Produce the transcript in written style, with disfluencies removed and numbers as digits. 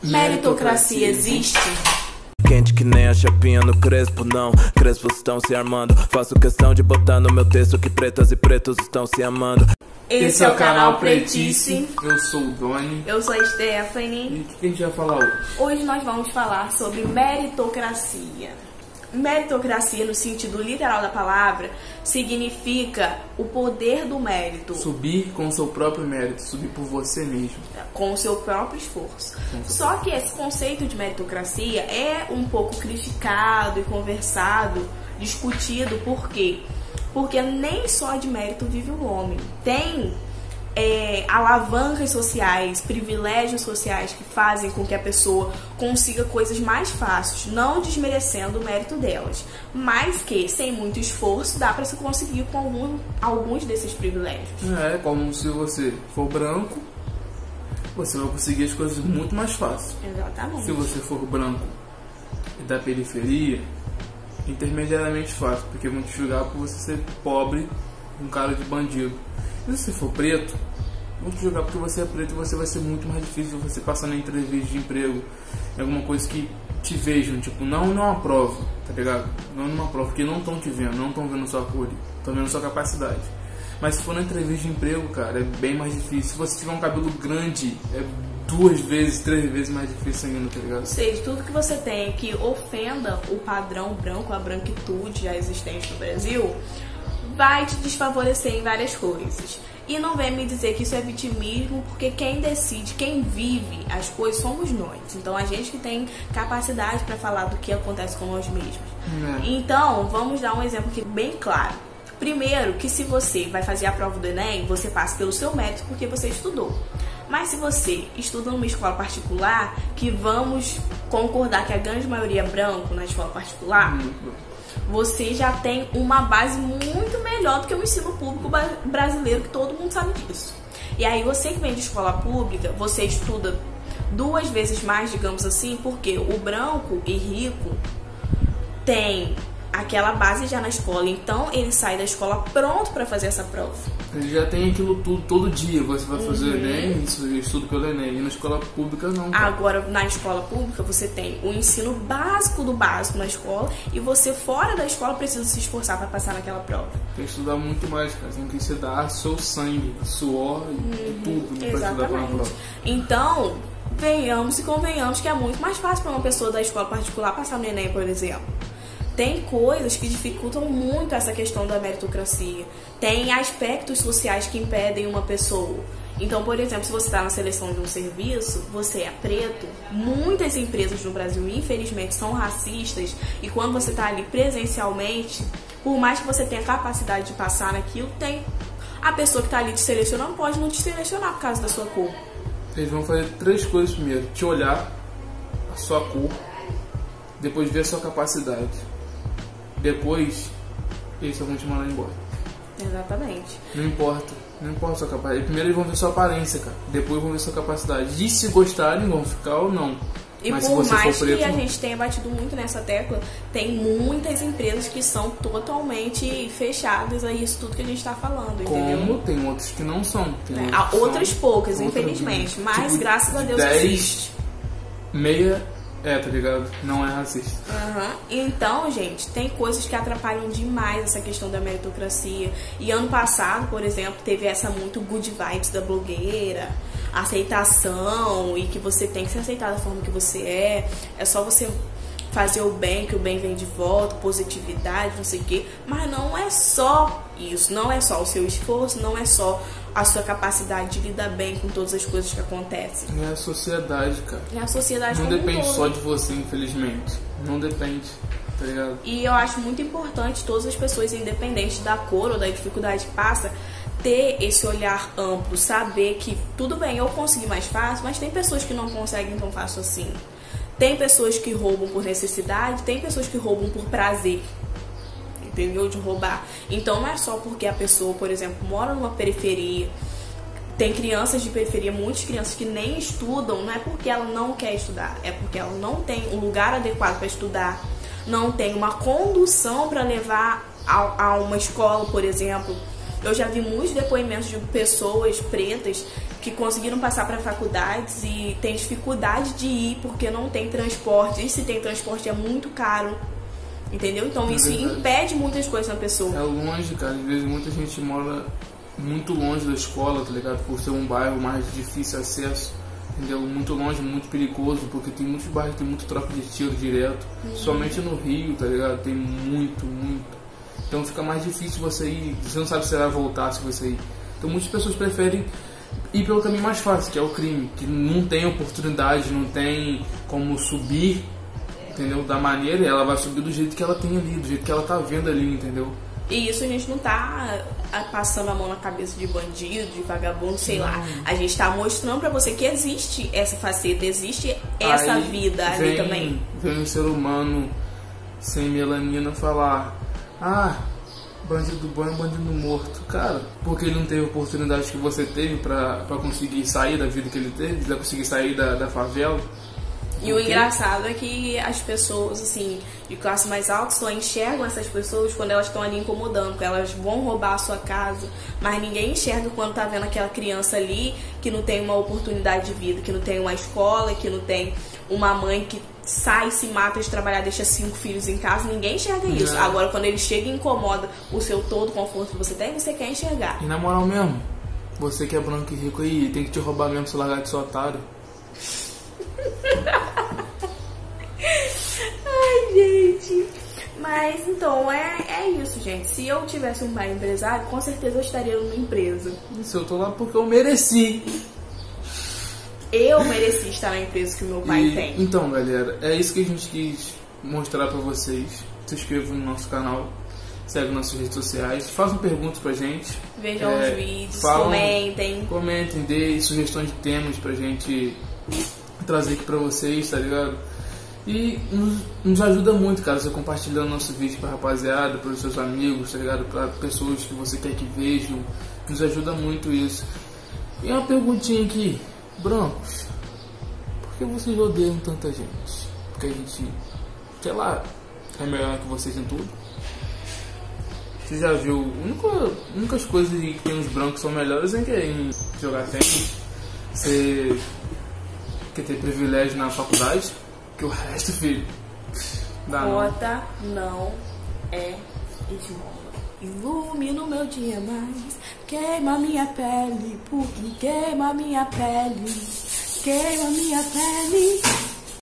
Meritocracia existe? Quente que nem a chapinha no crespo, não. Crespos estão se armando. Faço questão de botar no meu texto que pretas e pretos estão se amando. Esse é o canal Pretice. Eu sou o Doni. Eu sou a Stephanie. E o que a gente vai falar hoje? Hoje nós vamos falar sobre meritocracia. Meritocracia, no sentido literal da palavra, significa o poder do mérito. Subir com o seu próprio mérito, subir por você mesmo. Com o seu próprio esforço. Só que esse conceito de meritocracia é um pouco criticado e conversado, discutido. Por quê? Porque nem só de mérito vive o homem. Tem alavancas sociais, privilégios sociais que fazem com que a pessoa consiga coisas mais fáceis, não desmerecendo o mérito delas, mas que sem muito esforço dá para se conseguir com alguns desses privilégios. É como se você for branco, você vai conseguir as coisas muito mais fácil. Exatamente. Se você for branco e da periferia, intermediariamente fácil, porque vão te julgar por você ser pobre, um cara de bandido. E se você for preto, vão te julgar porque você é preto e você vai ser muito mais difícil você passar na entrevista de emprego, em alguma coisa que te vejam, tipo, não uma prova, tá ligado? Não numa prova, porque não estão te vendo, não estão vendo sua cor, estão vendo sua capacidade. Mas se for na entrevista de emprego, cara, é bem mais difícil. Se você tiver um cabelo grande, é 2 vezes, 3 vezes mais difícil ainda, tá ligado? Ou seja, tudo que você tem que ofenda o padrão branco, a branquitude já existente no Brasil, vai te desfavorecer em várias coisas. E não vem me dizer que isso é vitimismo, porque quem decide, quem vive as coisas somos nós. Então a gente que tem capacidade para falar do que acontece com nós mesmos. Então, vamos dar um exemplo aqui bem claro. Primeiro, que se você vai fazer a prova do Enem, você passa pelo seu mérito porque você estudou. Mas se você estuda numa escola particular, que vamos concordar que a grande maioria é branco na escola particular, você já tem uma base muito melhor do que o ensino público brasileiro, que todo mundo sabe disso. E aí você que vem de escola pública, você estuda 2 vezes mais, digamos assim, porque o branco e rico tem aquela base já na escola, então ele sai da escola pronto para fazer essa prova. Ele já tem aquilo tudo, todo dia você vai fazer o Enem, estudo pelo Enem, e na escola pública não. Agora, na escola pública, você tem o ensino básico do básico na escola, e você fora da escola precisa se esforçar para passar naquela prova. Tem que estudar muito mais, cara, tem que dar seu sangue, suor e tudo para estudar para uma prova. Então, venhamos e convenhamos que é muito mais fácil para uma pessoa da escola particular passar no Enem, por exemplo. Tem coisas que dificultam muito essa questão da meritocracia. Tem aspectos sociais que impedem uma pessoa. Então, por exemplo, se você está na seleção de um serviço, você é preto, muitas empresas no Brasil, infelizmente, são racistas, e quando você está ali presencialmente, por mais que você tenha capacidade de passar naquilo, tem a pessoa que está ali te selecionando pode não te selecionar por causa da sua cor. Eles vão fazer 3 coisas primeiro: te olhar, a sua cor, depois ver a sua capacidade. Depois, eles só vão te mandar embora. Exatamente. Não importa a sua capacidade. Primeiro eles vão ver sua aparência, cara. Depois vão ver sua capacidade. E se gostarem, vão ficar ou não. E mas por se você mais for preto, que a gente tenha batido muito nessa tecla, tem muitas empresas que são totalmente fechadas a isso tudo que a gente está falando, entendeu? Como tem outras que não são. Há outras poucas, infelizmente. Mas tipo, graças a Deus 10, existe. Meia tá ligado? Não é racista. Então, gente, tem coisas que atrapalham demais essa questão da meritocracia. E ano passado, por exemplo, teve essa muito good vibes da blogueira, aceitação, e que você tem que se aceitar da forma que você é só você fazer o bem, que o bem vem de volta, positividade, não sei o quê. Mas não é só isso, não é só o seu esforço, não é só a sua capacidade de lidar bem com todas as coisas que acontecem. É a sociedade, cara. É a sociedade não como depende todo. só de você, infelizmente. Não depende, tá ligado? E eu acho muito importante todas as pessoas, independente da cor ou da dificuldade que passa, ter esse olhar amplo, saber que tudo bem, eu consegui mais fácil, mas tem pessoas que não conseguem tão fácil assim. Tem pessoas que roubam por necessidade, tem pessoas que roubam por prazer, entendeu? De roubar. Então não é só porque a pessoa, por exemplo, mora numa periferia, tem crianças de periferia, muitas crianças que nem estudam, não é porque ela não quer estudar, é porque ela não tem um lugar adequado para estudar, não tem uma condução para levar a uma escola, por exemplo. Eu já vi muitos depoimentos de pessoas pretas que conseguiram passar para faculdades e tem dificuldade de ir porque não tem transporte. E se tem transporte é muito caro, entendeu? Então isso impede muitas coisas na pessoa. É longe, cara. Às vezes muita gente mora muito longe da escola, tá ligado? Por ser um bairro mais de difícil acesso, entendeu? Muito longe, muito perigoso, porque tem muitos bairros que tem muito troca de tiro direto. Somente no Rio, tá ligado? Tem muito. Então fica mais difícil você ir, você não sabe se você vai voltar, se você ir. Então muitas pessoas preferem ir pelo caminho mais fácil, que é o crime, que não tem oportunidade, não tem como subir, entendeu? Da maneira, ela vai subir do jeito que ela tem ali, do jeito que ela tá vendo ali, entendeu? E isso a gente não tá passando a mão na cabeça de bandido, de vagabundo, sei lá. A gente tá mostrando pra você que existe essa faceta, existe essa Aí vida ali também. Vem um ser humano sem melanina falar: ah, bandido bom é bandido morto. Cara, porque ele não teve a oportunidade que você teve pra conseguir sair da vida que ele teve, pra conseguir sair da favela. E o engraçado é que as pessoas, assim, de classe mais alta só enxergam essas pessoas quando elas estão ali incomodando, porque elas vão roubar a sua casa, mas ninguém enxerga quando tá vendo aquela criança ali que não tem uma oportunidade de vida, que não tem uma escola, que não tem uma mãe que sai, se mata de trabalhar, deixa 5 filhos em casa, ninguém enxerga isso. Agora, quando ele chega e incomoda o seu todo conforto que você tem, você quer enxergar. E na moral mesmo, você que é branco e rico aí, tem que te roubar mesmo, se largar de seu otário. Ai, gente. Mas então é isso, gente. Se eu tivesse um pai empresário, com certeza eu estaria numa empresa. Isso, eu tô lá porque eu mereci. Eu mereci estar na empresa que o meu pai tem. Então, galera, é isso que a gente quis mostrar pra vocês. Se inscrevam no nosso canal, segue nossas redes sociais, façam perguntas pra gente. Vejam os vídeos, comentem. Comentem, dê sugestões de temas pra gente trazer aqui pra vocês, tá ligado? E nos ajuda muito, cara, você compartilhando nosso vídeo pra rapaziada, pros seus amigos, tá ligado? Pra pessoas que você quer que vejam. Nos ajuda muito isso. E uma perguntinha aqui, brancos, por que vocês odeiam tanta gente? Porque a gente, sei lá, é melhor que vocês em tudo? Você já viu? Únicas coisas que tem os brancos são melhores em jogar tênis, você quer ter privilégio na faculdade, que o resto, filho, dá não. Cota não é esmola. Ilumina o meu dia mais, queima minha pele, porque queima minha pele, queima minha pele.